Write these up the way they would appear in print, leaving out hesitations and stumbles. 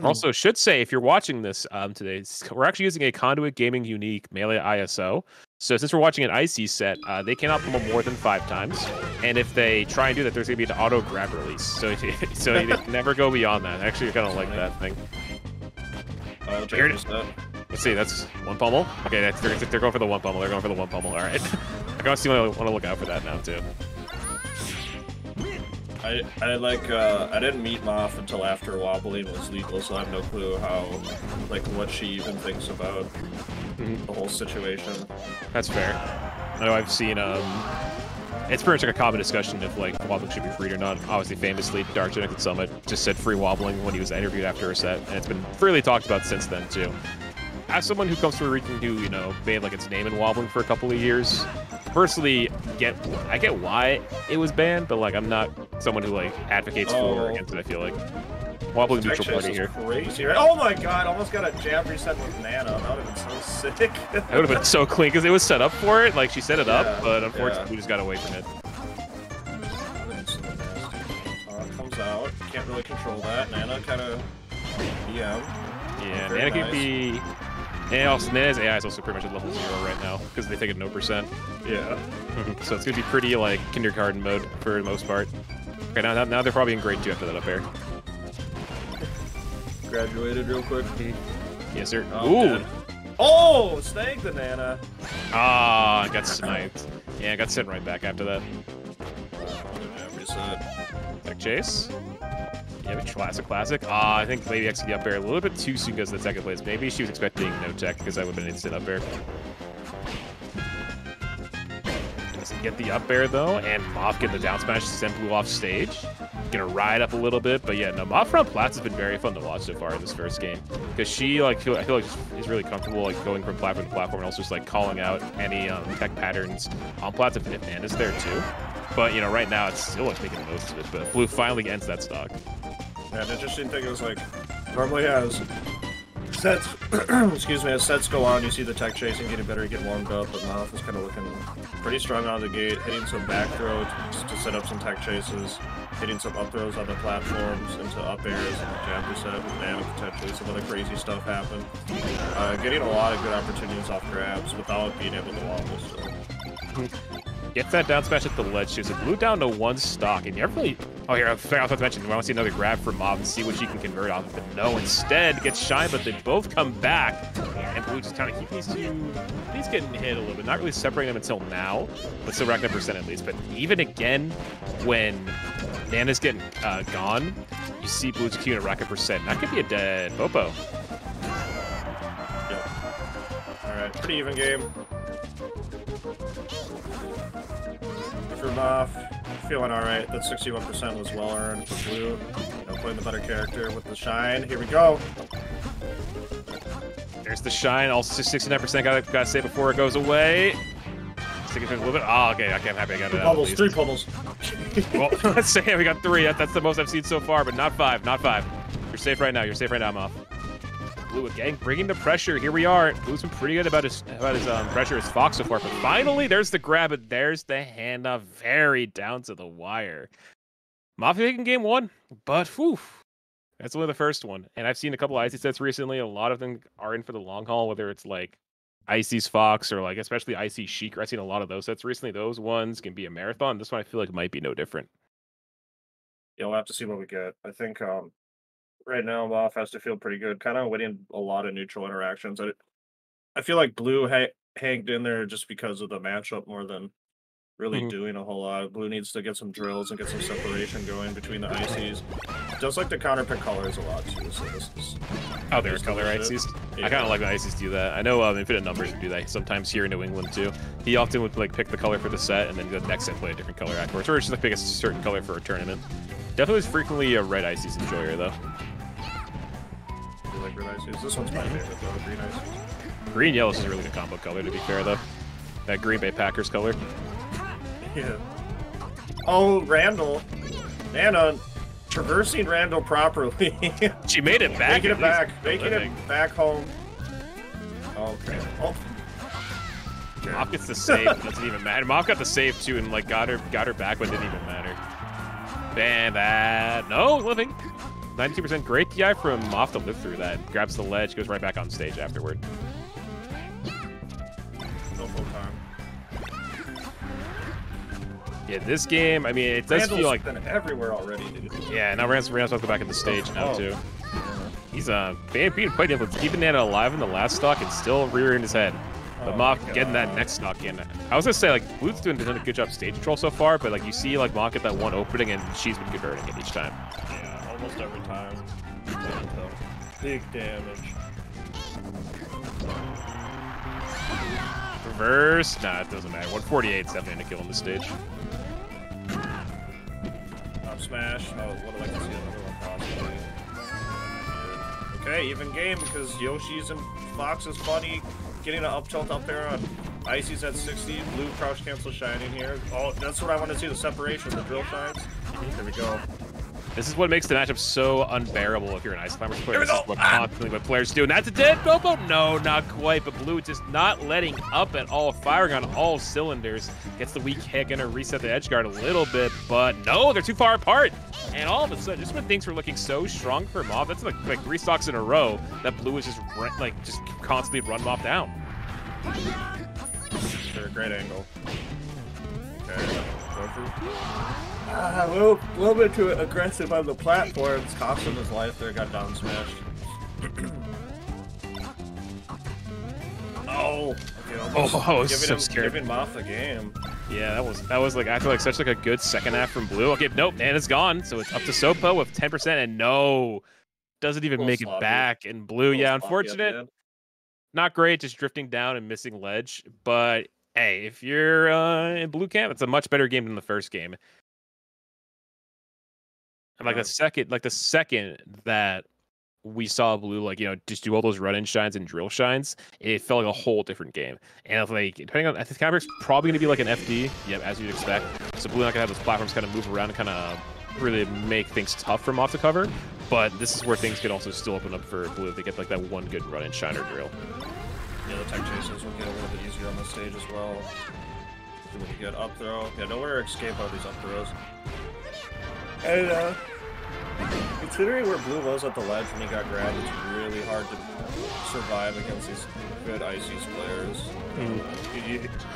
Also, should say if you're watching this today, we're actually using a Conduit Gaming Unique Melee ISO. So since we're watching an IC set, they cannot pummel more than 5 times, and if they try and do that, there's gonna be an auto grab release. So so you never go beyond that. Actually, you're gonna like that thing. Oh, let's see, that's 1 pummel. Okay, they're going for the 1 pummel. They're going for the 1 pummel. All right, I gotta see. Want to look out for that now too. I didn't meet MOF until after wobbling was legal, so I have no clue how, like, what she even thinks about the whole situation. That's fair. I know I've seen it's pretty much like a common discussion if like wobbling should be freed or not. Obviously, famously, Dark Genetic Summit just said free wobbling when he was interviewed after a set, and it's been freely talked about since then too. As someone who comes from a region who, you know, made like its name in wobbling for a couple of years, personally I get why it was banned, but like I'm not someone who like advocates for or against it. I feel like wobbling neutral party here. Crazy, right? Oh my god! Almost got a jab reset with Nana. That would have been so sick. That would have been so clean because it was set up for it. Like she set it up, but unfortunately we just got away from it. Comes out. Can't really control that. Nana kind of DM. Yeah, Nana can be. And also, Nana's AI is also pretty much at level 0 right now because they take it no %. Yeah. So it's gonna be pretty like kindergarten mode for the most part. Okay, now they're probably in grade 2 after that up air. Graduated real quick. Yes, sir. Oh, ooh. Oh, snagged the Nana. Ah, got sniped. Yeah, got sent right back after that. Reset. Tech chase. Yeah, classic. Ah, I think Lady X the up air a little bit too soon because of the second place. Maybe she was expecting no tech because that would have been an instant up air. Doesn't get the up air though, and MOF getting the down smash sent Blue off stage. Gonna ride up a little bit, but yeah, no, MOF around Plats has been very fun to watch so far in this first game because she I feel like is really comfortable like going from platform to platform and also just like calling out any tech patterns on Plats if Nana's there too. But you know, right now it's still like making the most of it. But Blue finally ends that stock. Yeah, the interesting thing is like normally as sets, excuse me, as sets go on, you see the tech chasing getting better, get warmed up, but MOF is kind of looking pretty strong out of the gate, hitting some back throws to set up some tech chases, hitting some up throws on the platforms into up airs and the jab reset with Nana potentially, some other crazy stuff happen. Getting a lot of good opportunities off grabs without being able to wobble still. Gets that down smash at the ledge. She's a Blue down to 1 stock, and you never really. Oh, here, I forgot to mention. I want to see another grab from MOF and see what she can convert on. But no, instead gets Shine, but they both come back, and Blue just kind of keep these two. He's getting hit a little bit, not really separating them until now, but still racking up % at least. But even again, when Nana's getting gone, you see Blue's queuing to rack up %. That could be a dead Popo. Yep. All right, pretty even game. For MOF, feeling alright. That 61% was well earned for Blue. You know, playing the better character with the Shine. Here we go. There's the Shine. Also 69%. Gotta say before it goes away. Sticking to a little bit. Oh, okay. I'm happy I got it out. 3 pummels. Well, let's say we got 3. That's the most I've seen so far, but not 5. Not 5. You're safe right now. You're safe right now, MOF. Blue again, bringing the pressure. Here we are. Blue's been pretty good about his pressure as Fox so far, but finally there's the grab, and there's the handoff, very down to the wire. Mafia taking game 1, but whew, that's only the first one. And I've seen a couple of Icy sets recently. A lot of them are in for the long haul, whether it's like Icy's Fox or like especially Icy Sheik. I've seen a lot of those sets recently. Those ones can be a marathon. This one I feel like might be no different. Yeah, we'll have to see what we get. I think right now, MOF has to feel pretty good. Kind of winning a lot of neutral interactions. I feel like Blue hanged in there just because of the matchup more than really doing a whole lot. Blue needs to get some drills and get some separation going between the ICs. Does like to counter pick colors a lot too. So this is they're color ICs. Yeah. I kind of like the ICs do that. I know Infinite Numbers would do that sometimes here in New England too. He often would like pick the color for the set and then the next set play a different color afterwards, or just like pick a certain color for a tournament. Definitely is frequently a red ICs enjoyer though. Like red ICs. This one's my favorite though, green ICs. Green yellow is a really good combo color to be fair though. That Green Bay Packers color. Yeah. Oh, Randall. Nana traversing Randall properly. She made it back. Making it back. Making it back home. Okay. Oh. MOF gets the save. Doesn't even matter. MOF got the save too, and like got her back, but it didn't even matter. Bam, bad. No living. 92% great DI from MOF to live through that. Grabs the ledge, goes right back on stage afterward. No full time. Yeah, this game, I mean, it does Randall's feel like... been everywhere already, dude. Yeah, now Randall's about to go back in the stage now, too. He's being quite able to keep it alive in the last stock and still rearing his head. But MOF getting that next stock in. I was gonna say, like, Blue's doing a good job stage control so far, but like you see like MOF get that one opening and she's been converting it each time. Yeah, almost every time. Big damage. Reverse? Nah, it doesn't matter. 148 is definitely gonna kill on the stage. Up smash. Oh, what do I like to see another one possibly? Okay, even game because Yoshi's and Fox is funny. Getting an up tilt up there on Icy's at 60. Blue crouch cancel shining here. Oh, that's what I want to see, the separation, the drill shines. There we go. This is what makes the matchup so unbearable if you're an Ice Climbers player. This is what constantly what players do. And that's a dead Popo? No, not quite. But Blue just not letting up at all. Firing on all cylinders. Gets the weak hit. Gonna reset the edge guard a little bit. But no, they're too far apart. And all of a sudden, just when things were looking so strong for MOF, that's like 3 stocks in a row that Blue is just constantly run MOF down. Sure, great angle. Okay, go through. A little bit too aggressive on the platforms. Cost him his life there, got down smashed. Oh, okay, I was so scared. Giving MOF the game. Yeah, that was like I feel like such like a good second half from Blue. Okay, nope, and it's gone. So it's up to Sopo with 10%, and no, doesn't even make it back. And Blue, yeah, unfortunate. Not great, just drifting down and missing ledge. But hey, if you're in Blue camp, it's a much better game than the first game. And like the second that we saw Blue, like, you know, just do all those run-in shines and drill shines, it felt like a whole different game. And like, depending on, I think Counter's probably going to be like an FD, yep, as you'd expect. So Blue not going to have those platforms kind of move around and kind of really make things tough for MOF to cover. But this is where things could also still open up for Blue if they get like that one good run-in shine or drill. Yeah, the tech chases will get a little bit easier on the stage as well. Doing a good up throw. Yeah, nowhere to escape out these up throws. And considering where Blue was at the ledge when he got grabbed, it's really hard to survive against these good Ices players.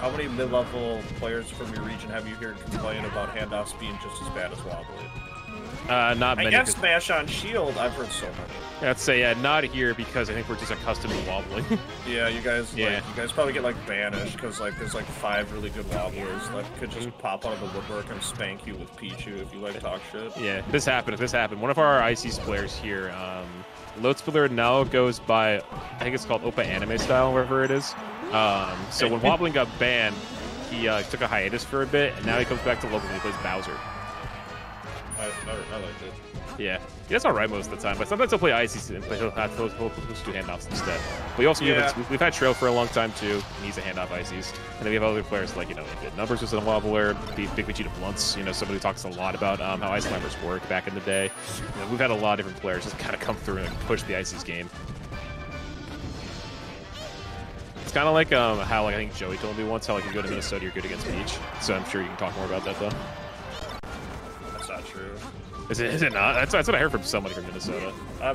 How many mid-level players from your region have you heard complain about handoffs being just as bad as wobbly? Not many. I guess Smash on Shield, I've heard so many. I'd say, yeah, not here because I think we're just accustomed to wobbling. Yeah, you guys, like, you guys probably get like banished because like there's like 5 really good wobblers that could just pop out of the woodwork and spank you with Pichu if you like talk shit. Yeah, this happened. One of our ICs players here, Load Spiller now goes by, I think it's called Oppa Anime Style, wherever it is. So when wobbling got banned, he took a hiatus for a bit, and now he comes back to local and he plays Bowser. I liked it. Yeah, that's alright most of the time, but sometimes he'll play Icy and he'll do handoffs instead. But we also we've had Trail for a long time too, and he's a handoff Ices. And then we have other players like, you know, Numbers was a wobbler, Big Vegeta Blunts, you know, somebody who talks a lot about how Ice Climbers work back in the day. You know, we've had a lot of different players just kind of come through and push the Ices game. It's kind of like how like I think Joey told me once how like you go to Minnesota, you're good against Peach. So I'm sure you can talk more about that though. That's not true. Is it not? That's what I heard from somebody from Minnesota. I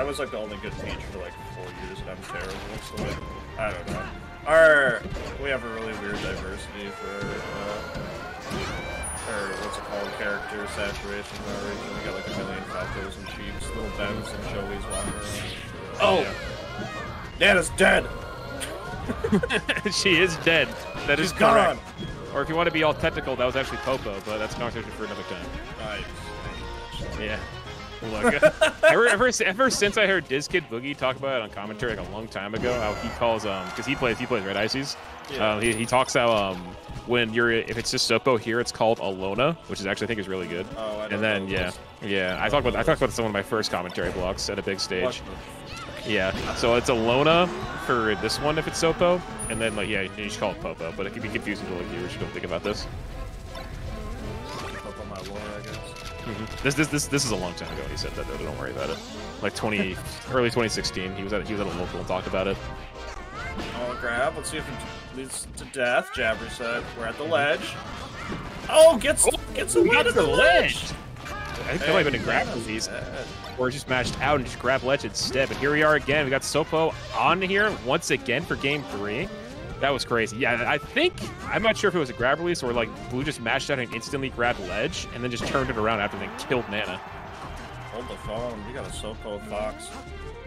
was like the only good Peach for like 4 years, and I'm terrible. So like, I don't know. We have a really weird diversity for what's it called, character saturation in our region. We got like a million Falcos and Chiefs, little Bens and Joey's walking around. Oh, yeah. Nana's dead. She is dead. That is correct. Or if you want to be all technical, that was actually Popo, but that's a conversation for another time. Nice. Yeah. Look, ever since I heard DizKid Boogie talk about it on commentary like a long time ago, how he calls because he plays Red Ices. Yeah. He talks how when if it's just Sopo here, it's called Alona, which is actually I think is really good. Oh, I and then I talked about this on one of my first commentary blocks at a big stage. Yeah, so it's Alona for this one if it's Sopo, and then like you just call it Popo, but it can be confusing to like viewers who don't think about this. Up on my lore, I guess. This is a long time ago when he said that though. Don't worry about it. Like early 2016, he was at a local and talked about it. Oh, grab. Let's see if it leads to death. Jabber said we're at the ledge. Oh, gets the ledge. I think that might have been a grab release, or just mashed out and just grab ledge instead. But here we are again. We got Sopo on here once again for game 3. That was crazy. Yeah, I'm not sure if it was a grab release or like Blue just mashed out and instantly grabbed ledge and then just turned it around after they killed Nana. Hold the phone. We got a Sopo Fox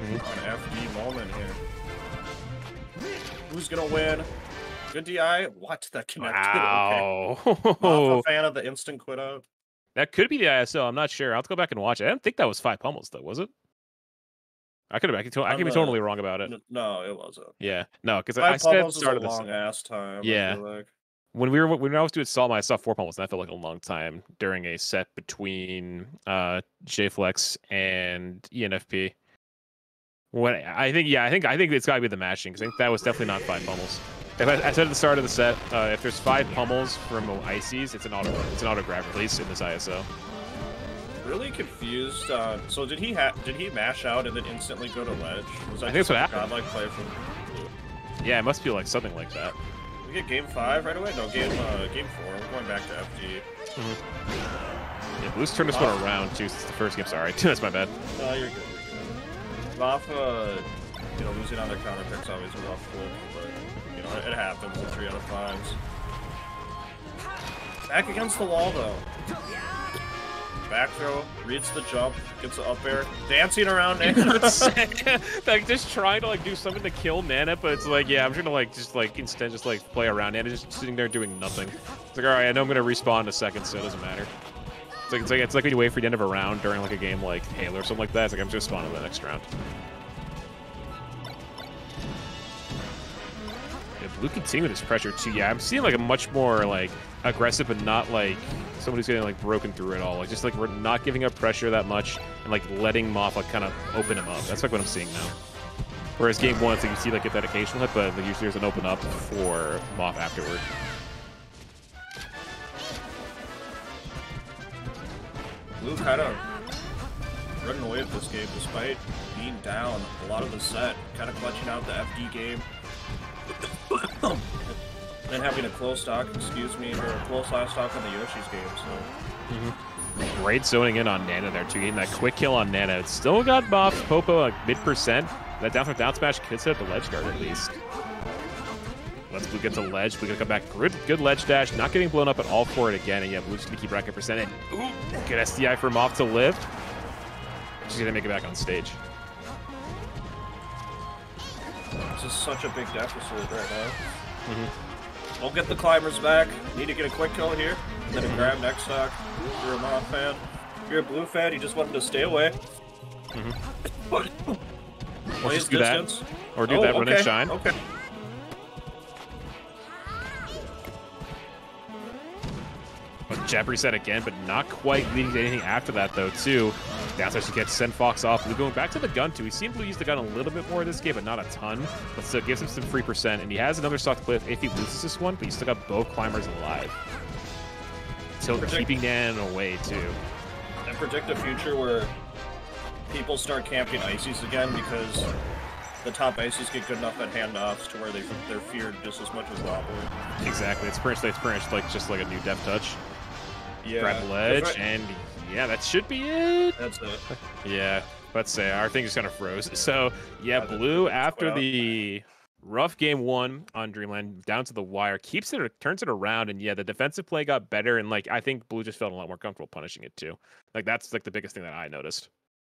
on FD moment here. Who's gonna win? Good DI. What? That connected. Wow. Okay. I'm a fan of the instant quit out. That could be the ISO. I'm not sure. I'll have to go back and watch it. I don't think that was 5 pummels though, was it? I could be totally wrong about it. No, it wasn't. Yeah, no, because I said it started a long ass time. Yeah. I feel like. When I was doing Salt, I saw 4 pummels, and that felt like a long time during a set between JFlex and ENFP. When I think it's got to be the matching, because I think that was definitely not 5 pummels. If I said at the start of the set, if there's 5 pummels from Ices, it's an auto grab release in this ISO. Really confused. So did he mash out and then instantly go to ledge? Was that I think that's what happened. Godlike play from Blue? Yeah, it must be like something like that. We get game 5 right away? No, game 4. We're going back to FD. Yeah, Blue's turned this one around too since the first game. Sorry, that's my bad. No, you're good. MOF, losing on their counter pick's always a rough flip, but it happens in 3 out of 5s. Back against the wall though. Back throw, reads the jump, gets the up air, dancing around Nana. Like just trying to like do something to kill Nana, but it's like, yeah, I'm trying to instead play around Nana, just sitting there doing nothing. It's like, all right, I know I'm gonna respawn in a second, so it doesn't matter. It's like when you wait for the end of a round during like a game like Halo or something like that. It's like I'm just spawning the next round. Yeah, Blue continuing this pressure too. Yeah, I'm seeing like a much more like aggressive, but not like someone who's getting like broken through it all. Like just like we're not giving up pressure that much and like letting MOF like kind of open him up. That's like what I'm seeing now. Whereas game 1, you see like get that occasional hit, but like, usually there's an open up for MOF afterward. Blue kind of running away with this game despite being down a lot of the set, kind of clutching out the FD game. Then having a close stock, or a close last stock on the Yoshi's game, so. Great zoning in on Nana there too, getting that quick kill on Nana. It's still got MOF, Popo like mid%. That down from down smash could set up the ledge guard at least. Let's Blue get to ledge. Blue gonna come back. Good ledge dash. Not getting blown up at all for it again. And yeah, Blue's gonna keep racking percent. Ooh, good SDI for MOF to live. She's gonna make it back on stage. This is such a big deficit right now. Don't get the climbers back. Need to get a quick kill here. And then a grab next stock. If you're a MOF fan. If you're a Blue fan, you just want him to stay away. Or just do distance. that. Or do that, run and shine. Okay. But Jab reset again, but not quite leading to anything after that, though, too. That's how she gets send Fox off. Blue going back to the gun, too. We've seen Blue use the gun a little bit more this game, but not a ton. But still gives him some free percent, and he has another stock cliff if he loses this one, but he's still got both climbers alive. Still keeping Nana away, too. I predict a future where people start camping Ices again because the top Ices get good enough at handoffs to where they're feared just as much as Wobbly. Exactly. It's pretty much like just like a new death touch. Yeah. Grab the ledge, and yeah, that should be it. That's it. Yeah, let's say our thing just kind of froze. So yeah, Blue after the rough game 1 on Dreamland down to the wire turns it around, and yeah, the defensive play got better, and like I think Blue just felt a lot more comfortable punishing it too. Like that's like the biggest thing that I noticed.